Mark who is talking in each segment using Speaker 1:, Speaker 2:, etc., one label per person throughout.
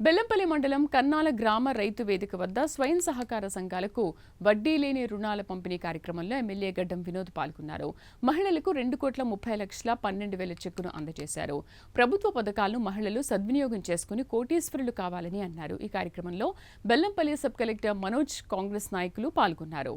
Speaker 1: బెల్లంపల్లి మండలం కన్నాల గ్రామ రైతు వేదిక వద్ద స్వయం సహకార సంఘాలకు వడ్డీ లేని రుణాల పంపిణీ కార్యక్రమంలో ఎమ్మెల్యే గడ్డం వినోద్ పాల్గొన్నారు. మహిళలకు 2,30,12,000 చెక్కును అందజేశారు. ప్రభుత్వ పథకాలను మహిళలు సద్వినియోగం చేసుకుని కోటీశ్వరులు కావాలని అన్నారు. ఈ కార్యక్రమంలో బెల్లంపల్లి సబ్ కలెక్టర్ మనోజ్, కాంగ్రెస్ నాయకులు పాల్గొన్నారు.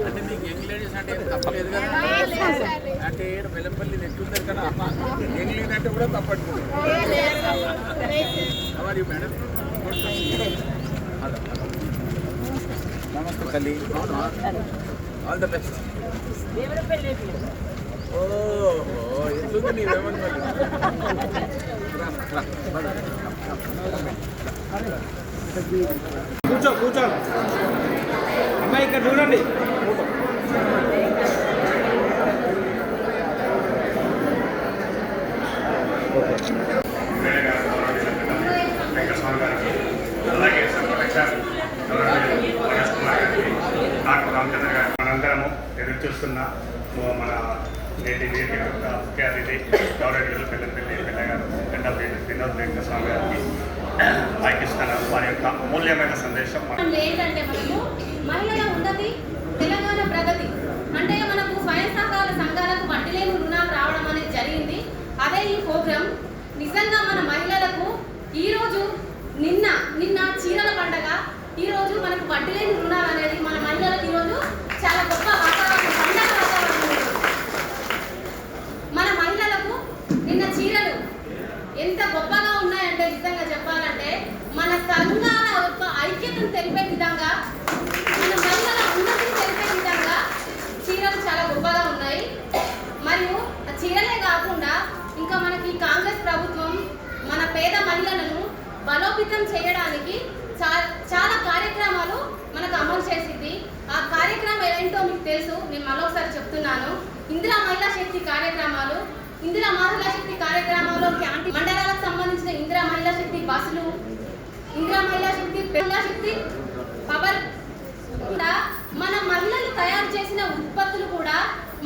Speaker 2: అంటే మీకు యంగ్ లేడీస్ అంటే తప్పలేదు కదా, అంటే బెల్లంపల్లి నెట్టుంటారు కదా, యంగ్ లేడీ అంటే కూడా తప్పట్లేదు మరి మేడం. నమస్తే తల్లి, ఆల్ ద బెస్ట్. ఓహో ఎందుకు నీవేమన్నా
Speaker 3: కూర్చో కూర్చో అమ్మాయి ఇక్కడ చూడండి.
Speaker 4: మనందరము ఎదురు చూస్తున్న మన నేటి ముఖ్య అతిథి గౌరవనీయులు బెల్లంపల్లి ఎమ్మెల్యే గారు గడ్డం వినోద్ వెంకటస్వామి గారికి పాకిస్తాన్ వారి యొక్క అమూల్యమైన సందేశం.
Speaker 5: ఏంటంటే మనము మహిళల ఉన్నతి, తెలంగాణ ప్రగతి అంటే మనకు స్వయం సహకార సంఘాలకు వడ్డీ లేని రుణాలు రావడం అనేది జరిగింది. అదే ఈ ప్రోగ్రాం నిజంగా మన మహిళలకు ఈరోజు నిన్న చీరల పండగ, ఈరోజు మనకు వడ్డీ లేని రుణాలు అనేది మన మహిళలకు ఈరోజు చాలా గొప్ప వాతావరణం, పండగ వాతావరణం. మన మహిళలకు నిన్న చీరలు ఎంత గొప్పగా ఉన్నాయంటే నిజంగా చెప్పాలంటే మన సంఘాల యొక్క ఐక్యతను తెలిపే విధంగా, మన మహిళల ఉన్నతిని తెలిపే విధంగా చీరలు చాలా గొప్పగా ఉన్నాయి. మరియు ఆ చీరలే కాకుండా ఇంకా మనకి కాంగ్రెస్ ప్రభుత్వం మన పేద మహిళలను బలోపేతం చేయడానికి చాలా కార్యక్రమాలు మనకు అమలు చేసింది. ఆ కార్యక్రమం ఏంటో మీకు తెలుసు, నేను మరొకసారి చెప్తున్నాను. ఇందిరా మహిళా శక్తి కార్యక్రమాలు, ఇందిరా మహిళా శక్తి కార్యక్రమంలో క్యాంటీన్, మండలాలకు సంబంధించిన ఇందిరా మహిళా శక్తి బస్సులు, ఇందిరా మహిళా శక్తి పవర్ కూడా మన మహిళలు తయారు చేసిన ఉత్పత్తులు కూడా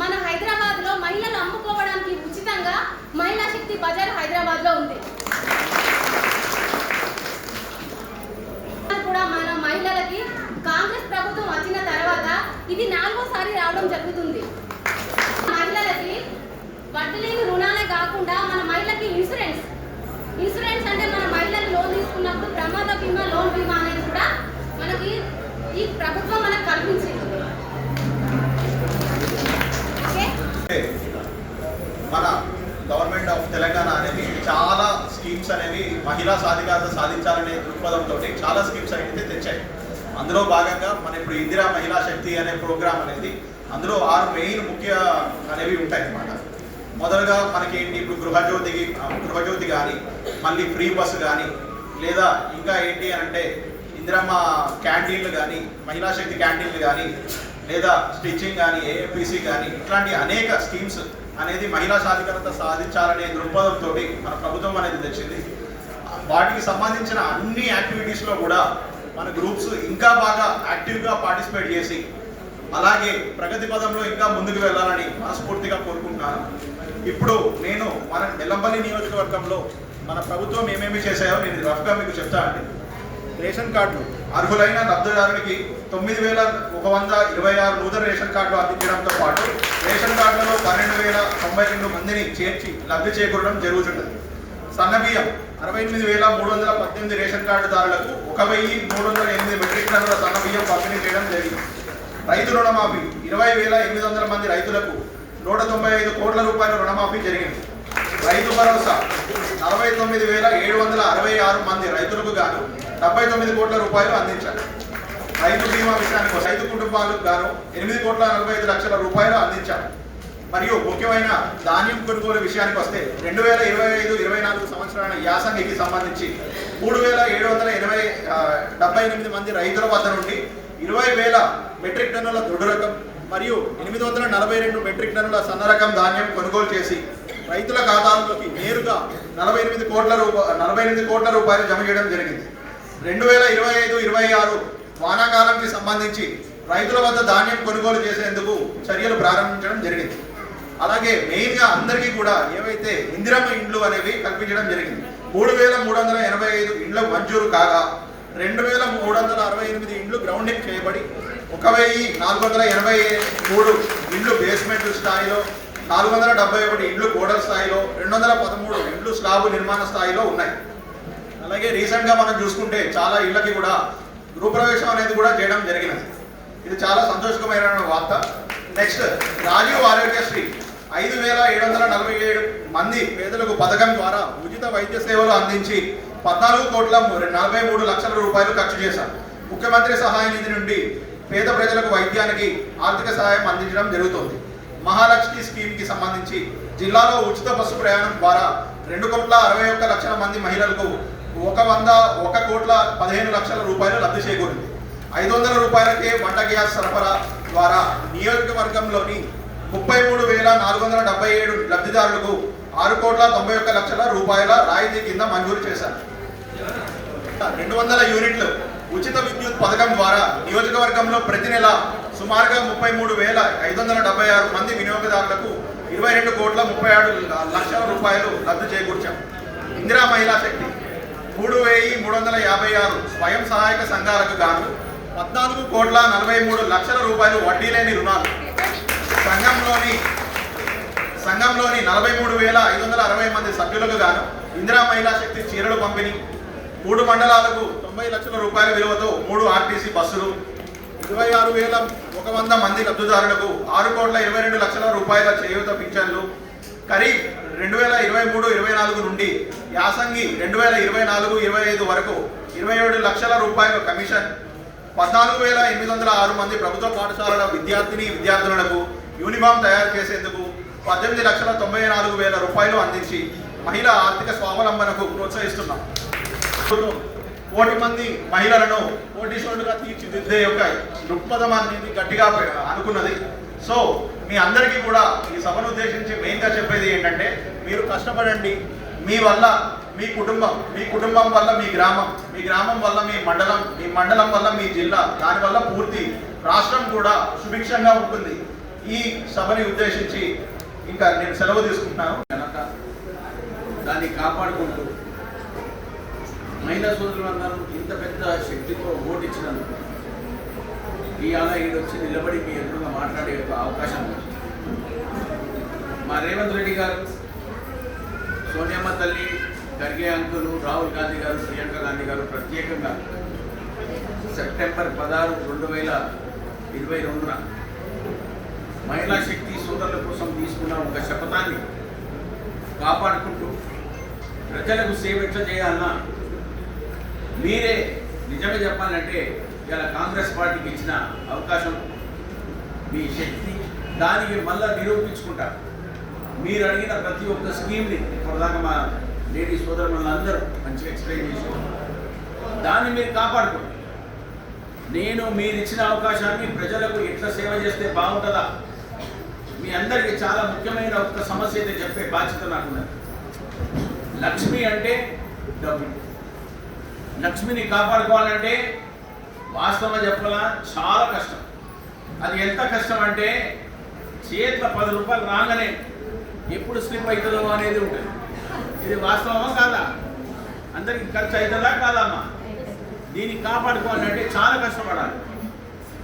Speaker 5: మన హైదరాబాద్ లో మహిళలు అమ్ముకోవడానికి ఉచితంగా మహిళా శక్తి బజార్ హైదరాబాద్ లో ఉంది. కూడా మన మహిళలకి కాంగ్రెస్ ప్రభుత్వం వచ్చిన తర్వాత ఇది 4వసారి రావడం జరుగుతుంది. మహిళలకి వడ్డీ లేని రుణాలే కాకుండా మన మహిళకి ఇన్సూరెన్స్ అంటే మన మహిళలు లోన్ తీసుకున్నప్పుడు ప్రమాద బీమా, లోన్ బీమా అనేది కూడా మనకి ఈ ప్రభుత్వం మనకు కల్పించింది.
Speaker 6: మన గవర్నమెంట్ ఆఫ్ తెలంగాణ అనేది చాలా స్కీమ్స్ అనేవి మహిళా సాధికారత సాధించాలనే దృక్పథంతో చాలా స్కీమ్స్ అనేది తెచ్చాయి. అందులో భాగంగా మన ఇప్పుడు ఇందిరా మహిళా శక్తి అనే ప్రోగ్రామ్ అనేది, అందులో 6 మెయిన్ ముఖ్య అనేవి ఉంటాయి అన్నమాట. మొదలుగా మనకి ఏంటి, ఇప్పుడు గృహజ్యోతి కానీ, మళ్ళీ ఫ్రీ బస్సు కానీ, లేదా ఇంకా ఏంటి అని అంటే ఇందిరమ్మ క్యాంటీన్లు కానీ, మహిళా శక్తి క్యాంటీన్లు కానీ, లేదా స్టిచ్చింగ్ కానీ, ఏఎంపీసీ కానీ, ఇట్లాంటి అనేక స్కీమ్స్ అనేది మహిళా సాధికారత సాధించాలనే దృక్పథంతో మన ప్రభుత్వం అనేది తెచ్చింది. వాటికి సంబంధించిన అన్ని యాక్టివిటీస్లో కూడా మన గ్రూప్స్ ఇంకా బాగా యాక్టివ్గా పార్టిసిపేట్ చేసి అలాగే ప్రగతి పదంలో ఇంకా ముందుకు వెళ్ళాలని మనస్ఫూర్తిగా కోరుకుంటున్నాను. ఇప్పుడు నేను మన బెల్లంపల్లి నియోజకవర్గంలో మన ప్రభుత్వం ఏమేమి చేశాయో నేను రఫ్గా మీకు చెప్తానండి. రేషన్ కార్డులు అర్హులైన లబ్ధిదారునికి 9,126 నూతన రేషన్ కార్డులు అందించడంతో పాటు రేషన్ కార్డులలో 12,092 మందిని చేర్చి లబ్ధి చేకూరడం జరుగుతున్నది. సన్నబియ్యం 68,318 రేషన్ కార్డుదారులకు 1,308 మెట్రిక్ టన్నుల సన్నబియ్యం పంపిణీ చేయడం జరిగింది. రైతు రుణమాఫీ 20,800 మంది రైతులకు 195 కోట్ల రూపాయల రుణమాఫీ జరిగింది. రైతు భరోసా 49,766 మంది రైతులకు గాను 79 కోట్ల రూపాయలు అందించారు. రైతు బీమా విషయానికి రైతు కుటుంబాలకు గాను 8,45,00,000 రూపాయలు అందించారు. మరియు ముఖ్యమైన ధాన్యం కొనుగోలు విషయానికి వస్తే 2025-24 సంవత్సరాల యాసంగికి సంబంధించి 3,778 మంది రైతుల వద్ద నుండి 20,000 మెట్రిక్ టన్నుల దృఢ రకం మరియు 842 మెట్రిక్ టన్నుల సన్న రకం ధాన్యం కొనుగోలు చేసి రైతుల ఖాతాల్లోకి నేరుగా 48 కోట్ల రూపాయలు జమ చేయడం జరిగింది. 2025-26 వానాకాలంకి సంబంధించి రైతుల వద్ద ధాన్యం కొనుగోలు చేసేందుకు చర్యలు ప్రారంభించడం జరిగింది. అలాగే మెయిన్గా అందరికీ కూడా ఏవైతే ఇందిరమ్మ ఇండ్లు అనేవి కల్పించడం జరిగింది. 3,385 ఇండ్లు మంజూరు కాగా 2,368 ఇండ్లు గ్రౌండింగ్ చేయబడి 1,483 ఇండ్లు బేస్మెంట్ స్థాయిలో, 471 ఇండ్లు గోడల స్థాయిలో, 213 ఇండ్లు స్లాబు నిర్మాణ స్థాయిలో ఉన్నాయి. అలాగే రీసెంట్గా మనం చూసుకుంటే చాలా ఇళ్ళకి కూడా గృహప్రవేశం అనేది కూడా చేయడం జరిగినది. ఇది చాలా సంతోషకరమైన వార్త. నెక్స్ట్, రాజీవ్ ఆరోగ్యశ్రీ 5,747 మంది పేదలకు పథకం ద్వారా ఉచిత వైద్య సేవలు అందించి 14,43 లక్షల రూపాయలు ఖర్చు చేశారు. ముఖ్యమంత్రి సహాయ నిధి నుండి పేద ప్రజలకు వైద్యానికి ఆర్థిక సహాయం అందించడం జరుగుతుంది. మహాలక్ష్మి స్కీమ్కి సంబంధించి జిల్లాలో ఉచిత బస్సు ప్రయాణం ద్వారా 2,61 లక్షల మంది మహిళలకు 1,15 లక్షల రూపాయలు లబ్ధి చేకూరింది. 500 రూపాయలకే వంట గ్యాస్ సరఫరా ద్వారా నియోజకవర్గంలోని 33,477 లబ్ధిదారులకు 6,91 లక్షల రూపాయల రాయితీ కింద మంజూరు చేశారు. 200 యూనిట్లు ఉచిత విద్యుత్ పథకం ద్వారా నియోజకవర్గంలో ప్రతి నెల సుమారుగా 33,576 మంది వినియోగదారులకు 22,36 లక్షల రూపాయలు లబ్ధి చేకూర్చాం. ఇందిరా మహిళా శక్తి 3,356 స్వయం సహాయక సంఘాలకు గాను 14,43 లక్షల రూపాయలు వడ్డీ లేని రుణాలు. సంఘంలోని 43,560 మంది సభ్యులకు గాను ఇందిరా మహిళా శక్తి చీరలు పంపిణీ, 3 మండలాలకు 90 లక్షల రూపాయల విలువతో 3 ఆర్టీసీ బస్సులు, 26,100 మంది లబ్ధిదారులకు 6,22 లక్షల రూపాయల చేయూత పింఛన్లు, ఖరీఫ్ 2023-24 నుండి యాసంగి 2024-25 వరకు 27 లక్షల రూపాయల కమిషన్, 14,806 మంది ప్రభుత్వ పాఠశాలల విద్యార్థులకు యూనిఫామ్ తయారు చేసేందుకు 18,94,000 రూపాయలు అందించి మహిళా ఆర్థిక స్వావలంబనకు ప్రోత్సహిస్తున్నాం. కోటి మంది మహిళలను కోటీశ్వరులుగా తీర్చిదిద్దే యొక్క దృక్పథం అనేది గట్టిగా అనుకున్నది. సో మీ అందరికీ కూడా ఈ సభను ఉద్దేశించి మెయిన్గా చెప్పేది ఏంటంటే, మీరు కష్టపడండి. మీ వల్ల మీ కుటుంబం వల్ల మీ గ్రామం వల్ల మీ మండలం వల్ల మీ జిల్లా, దానివల్ల పూర్తి రాష్ట్రం కూడా సుభిక్షంగా ఉంటుంది. ఈ సభని ఉద్దేశించి ఇంకా నేను సెలవు తీసుకుంటున్నాను.
Speaker 2: దాన్ని కాపాడుకుంటూ మహిళా సోదరులందరూ ఇంత పెద్ద శక్తితో ఓటించినందుకు ఇవాళ ఈడొచ్చి నిలబడి మీ ఎదురుగా మాట్లాడే ఒక అవకాశం ఉంది. మా రేవంత్ రెడ్డి గారు, సోనియమ్మ తల్లి, ఖర్గే అంకులు, రాహుల్ గాంధీ గారు, ప్రియాంక గాంధీ గారు ప్రత్యేకంగా సెప్టెంబర్ 16, 2022 మహిళా శక్తి సోదరుల కోసం తీసుకున్న ఒక శపథాన్ని కాపాడుకుంటూ ప్రజలకు సేవ ఎట్లా చేయాలన్నా మీరే నిజమే చెప్పాలంటే ఇలా కాంగ్రెస్ పార్టీకి ఇచ్చిన అవకాశం, మీ శక్తి, దానికి మళ్ళీ నిరూపించుకుంటారు. మీరు అడిగిన ప్రతి ఒక్క స్కీమ్ని ఇప్పటిదాకా మా లేడీ సోదరులందరూ మంచిగా ఎక్స్ప్లెయిన్ చేసుకోండి. దాన్ని మీరు కాపాడుకోండి. నేను మీరు ఇచ్చిన అవకాశాన్ని ప్రజలకు ఎట్లా సేవ చేస్తే బాగుంటుందా, మీ అందరికీ చాలా ముఖ్యమైన ఒక సమస్య అయితే చెప్పే బాధ్యత నాకున్నది. లక్ష్మి అంటే డబ్బు. లక్ష్మిని కాపాడుకోవాలంటే వాస్తవంగా చెప్పాలా చాలా కష్టం. అది ఎంత కష్టం అంటే చేతిలో 10 రూపాయలు రాగానే ఎప్పుడు స్లిప్ అవుతుందో అనేది ఉంటుంది. ఇది వాస్తవమా కాదా? అందరికి ఖర్చు అవుతుందా కాదమ్మా? దీన్ని కాపాడుకోవాలంటే చాలా కష్టపడాలి.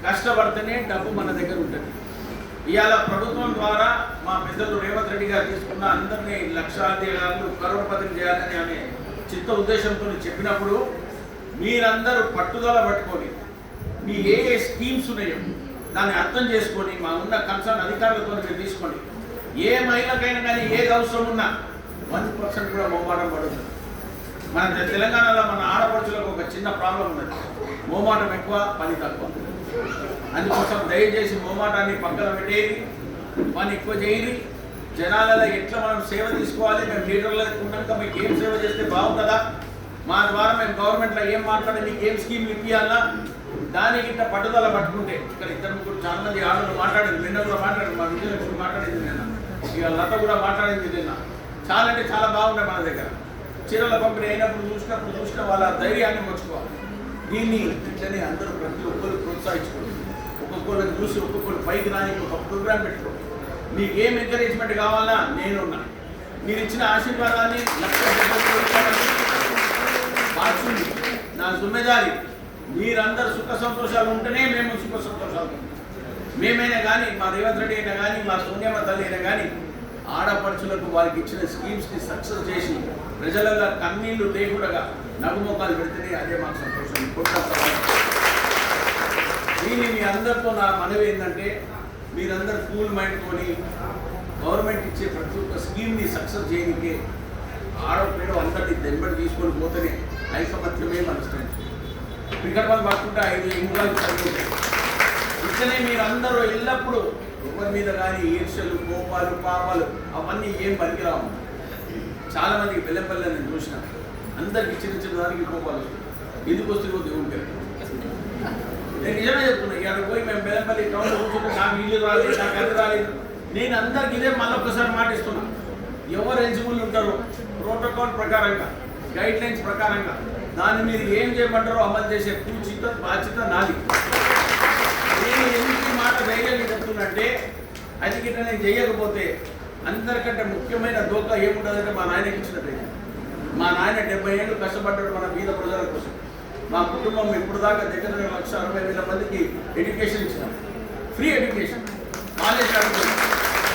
Speaker 2: కష్టపడితేనే డబ్బు మన దగ్గర ఉంటుంది. ఇవాళ ప్రభుత్వం ద్వారా మా పెద్దలు రేవంత్ రెడ్డి గారు తీసుకున్న అందరినీ లక్షాధికారులు కరోడ్పతిని చేయాలని అనే చిత్త ఉద్దేశంతో చెప్పినప్పుడు మీరందరూ పట్టుదల పట్టుకొని మీ ఏ స్కీమ్స్ ఉన్నాయో దాన్ని అర్థం చేసుకొని మా ఉన్న కన్సర్న్ అధికారులతో మీరు తీసుకోండి. ఏ మహిళకైనా కానీ ఏది అవసరం ఉన్నా 1% కూడా మోమాటం పడుతుంది. మన తెలంగాణలో మన ఆడపడుచులకు ఒక చిన్న ప్రాబ్లం ఉన్నది, మోమాటం ఎక్కువ, పని తక్కువ. అందుకోసం దయచేసి మోమాటాన్ని పక్కన పెట్టేది, పని ఎక్కువ చేయని, జనాలలో ఎట్లా మనం సేవ తీసుకోవాలి, మేము లీడర్లకు ఉన్నాక మీకు ఏం సేవ చేస్తే బాగుంటుందా, మా ద్వారా మేము గవర్నమెంట్లో ఏం మాట్లాడి మీకు ఏం స్కీమ్లు ఇప్పియాలా, దానికి ఇట్లా పట్టుదల పట్టుకుంటే ఇక్కడ 2-3 చాలా మంది ఆడలు మాట్లాడింది, నిన్న కూడా మాట్లాడింది, మా విజయలక్ష్మి మాట్లాడింది, నిన్న ఇక లత కూడా మాట్లాడింది నిన్న. చాలా అంటే చాలా బాగుంటాయి మన దగ్గర. చీరల పంపిణీ అయినప్పుడు చూసిన వాళ్ళ ధైర్యాన్ని మర్చుకోవాలి. దీన్ని ఇట్లనే అందరూ ప్రతి ఒక్కరు ప్రోత్సహించుకోండి. ఒక్కొక్కరిని చూసి ఒక్కొక్కరు పైకి రాని ఒక ప్రోగ్రాం పెట్టుకోండి. మీకు ఏం ఎంకరేజ్మెంట్ కావాలన్నా నేనున్నా. మీరు ఇచ్చిన ఆశీర్వాదాన్ని మార్చుంది నా జిమ్మెదారి. మీరందరూ సుఖ సంతోషాలు ఉంటేనే మేము సుఖ సంతోషాలు. మేమైనా కానీ, మా రేవంత్ రెడ్డి అయినా కానీ, మా సోనియమ్మ తల్లి అయినా కానీ ఆడపడుచులకు వారికి ఇచ్చిన స్కీమ్స్ని సక్సెస్ చేసి ప్రజలుగా కన్నీళ్లు లేకుండా నగుమొఖాలు పెడితేనే అదే మాకు సంతోషం. దీన్ని మీ అందరితో నా మనవి ఏంటంటే మీరందరూ కూల్ మైండ్తోని గవర్నమెంట్ ఇచ్చే ప్రతి ఒక్క స్కీమ్ని సక్సెస్ చేయడానికే ఆడపిల్ల అందరినీ దెబ్బడి తీసుకొని పోతేనే ఐకమత్యమే మన స్ట్రెంత్. క్రికెట్ బాల్ పట్టుకుంటే 5 ఇంగుళాలు చదువుకుంటాయి. ఇట్లనే మీరందరూ ఎల్లప్పుడూ ఎవరి మీద కానీ ఈర్ష్యలు, కోపాలు, పాపాలు అవన్నీ ఏం పనికిరావు. చాలామందికి బెల్లంపల్లి నేను చూసిన అందరికి చిన్న దానికి కోపాలు వస్తాయి. ఎందుకు వస్తుందో దేవుని పేరు. నేను నిజమే చెప్తున్నా. ఇక్కడ పోయి మేము బెల్లంపల్లి టౌన్లో కూర్చుంటే నాకు ఇల్లు రాలేదు, నాకు అది రాలేదు. నేను అందరికి ఇదే మళ్ళీ ఒక్కసారి మాటిస్తున్నా. ఎవరు ఎలిజిబుల్ ఉంటారో ప్రోటోకాల్ ప్రకారంగా, గైడ్ లైన్స్ ప్రకారంగా దాన్ని మీరు ఏం చేయమంటారో అమలు చేసే పూచిత బాధ్యత నాది. నేను ఎందుకు మాట ధైర్యంగా చెప్తున్నట్టే అది గిట్ట నేను చేయకపోతే అందరికంటే ముఖ్యమైన దోకా ఏముంటుందంటే మా నాయనకి ఇచ్చినట్టు. మా నాయన 70 ఏళ్ళు కష్టపడ్డాడు మన బీద ప్రజల కోసం. మా కుటుంబం ఇప్పుడు దాకా దగ్గర 1,60,000 మందికి ఎడ్యుకేషన్ ఇచ్చినాం. Free education. కాలేజ్ ఆడుతుంది.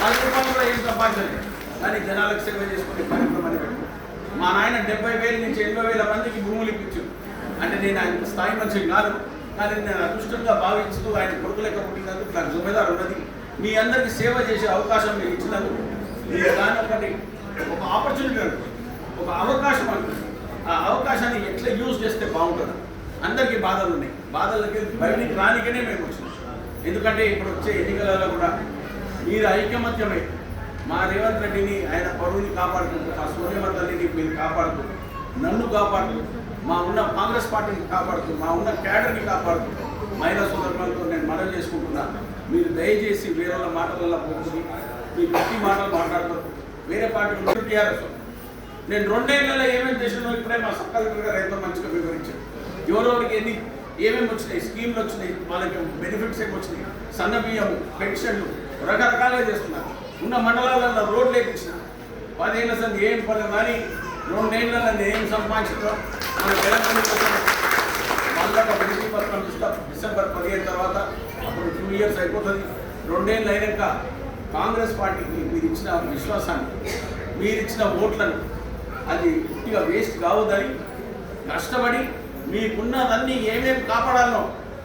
Speaker 2: 10 రూపాయలు కూడా ఏం సంపాదించలేదు. కానీ జనాలకు సేవ చేసుకునే కార్యక్రమాన్ని పెట్టాం. మా నాయన 70,000 నుంచి 80,000 మందికి భూములు ఇప్పించాడు. అంటే నేను ఆయన స్థాయి మనిషిని కాదు, కానీ నేను అదృష్టంగా భావించుతూ ఆయన కొడుకు లెక్క పుట్టినందుకు నాకు జిమ్మెదారు ఉన్నది. మీ అందరికీ సేవ చేసే అవకాశం మీరు ఇచ్చినందుకు మీరు దాని ఒక ఆపర్చునిటీ అంటుంది, ఒక అవకాశం అంటుంది. ఆ అవకాశాన్ని ఎట్లా యూజ్ చేస్తే బాగుంటుంది. అందరికీ బాధలు ఉన్నాయి. బాధలకి బయటికి రానికనే మేము వచ్చినాం. ఎందుకంటే ఇప్పుడు వచ్చే ఎన్నికలలో కూడా మీరు ఐకమత్యమై మా రేవంత్ రెడ్డిని ఆయన పరువుని కాపాడుకుంటూ, మా సోనియమ్మ తల్లిని మీరు కాపాడుతూ, నన్ను కాపాడుతూ, మా ఉన్న కాంగ్రెస్ పార్టీని కాపాడుతూ, మా ఉన్న క్యాడర్ని కాపాడుతూ మహిళా సోదరులతో నేను మనవి చేసుకుంటున్నా. మీరు దయచేసి వేరే మాటలలో పోతుంది. మీ గట్టి మాటలు మాట్లాడుతూ వేరే పార్టీ టీఆర్ఎస్ నేను 2 ఏళ్లలో ఏమేమి చేసినా ఇప్పుడే మా సర్కారు గారు ఎంతో మంచిగా వివరించారు. ఎవరెవరికి ఏమేమి వచ్చినాయి, స్కీమ్లు వచ్చినాయి, వాళ్ళకి బెనిఫిట్స్ ఏమి వచ్చినాయి, సన్న బియ్యము, పెన్షన్లు రకరకాలుగా చేస్తున్నారు. ఉన్న మండలాలలో రోడ్లు వేయించిన 10 ఏళ్ళ సంది ఏం పని కానీ 2 ఏళ్లలో ఏం సంపాదించడం మన తెలంగాణ మళ్ళీ వినతి పత్రం ఇస్తాం. డిసెంబర్ 15 తర్వాత అప్పుడు 2 ఇయర్స్ అయిపోతుంది. 2 ఏళ్ళు అయినాక కాంగ్రెస్ పార్టీకి మీరు ఇచ్చిన విశ్వాసాన్ని, మీరు ఇచ్చిన ఓట్లను అది పూర్తిగా వేస్ట్ కావద్దని కష్టపడి మీకున్నదన్నీ ఏమేమి కాపాడాలనో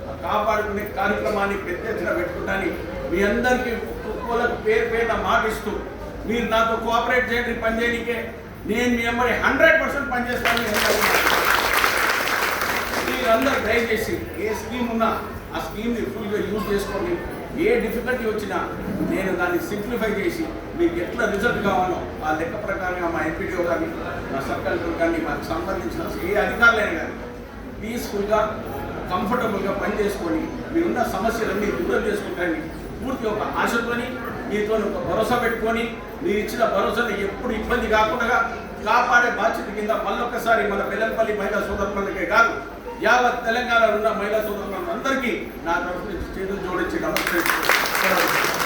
Speaker 2: ఆ కాపాడుకునే కార్యక్రమాన్ని పెద్ద ఎత్తున పెట్టుకుంటాని మీ అందరికీ ఒక్కొక్కలకు పేరున మాటిస్తూ మీరు నాతో కోఆపరేట్ చేయండి. పనిచేయడానికే నేను మీ అమ్మని 100% పనిచేస్తాను. మీరందరూ దయచేసి ఏ స్కీమ్ ఉన్నా ఆ స్కీమ్ని ఫుల్గా యూజ్ చేసుకోండి. ఏ డిఫికల్టీ వచ్చినా నేను దాన్ని సింప్లిఫై చేసి మీకు ఎట్లా రిజల్ట్ కావాలో ఆ లెక్క ప్రకారంగా మా ఎంపీడీఓ కానీ, మా సబ్ కలెక్టర్ కానీ, మాకు సంబంధించిన ఏ అధికారులైనా కానీ పీస్ఫుల్గా కంఫర్టబుల్గా పనిచేసుకొని మీరున్న సమస్యలన్నీ దూరం చేసుకుంటారని పూర్తి ఒక ఆశతోని మీతో ఒక భరోసా పెట్టుకొని మీరు ఇచ్చిన భరోసాని ఎప్పుడు ఇబ్బంది కాకుండా కాపాడే బాధ్యత కింద మళ్ళొక్కసారి మన బెల్లంపల్లి మహిళా సోదరులకే కాదు యావత్ తెలంగాణలో ఉన్న మహిళా సోదరులందరికీ నా తరఫు నుంచి చేతులు జోడించి నమస్కరిస్తున్నాను.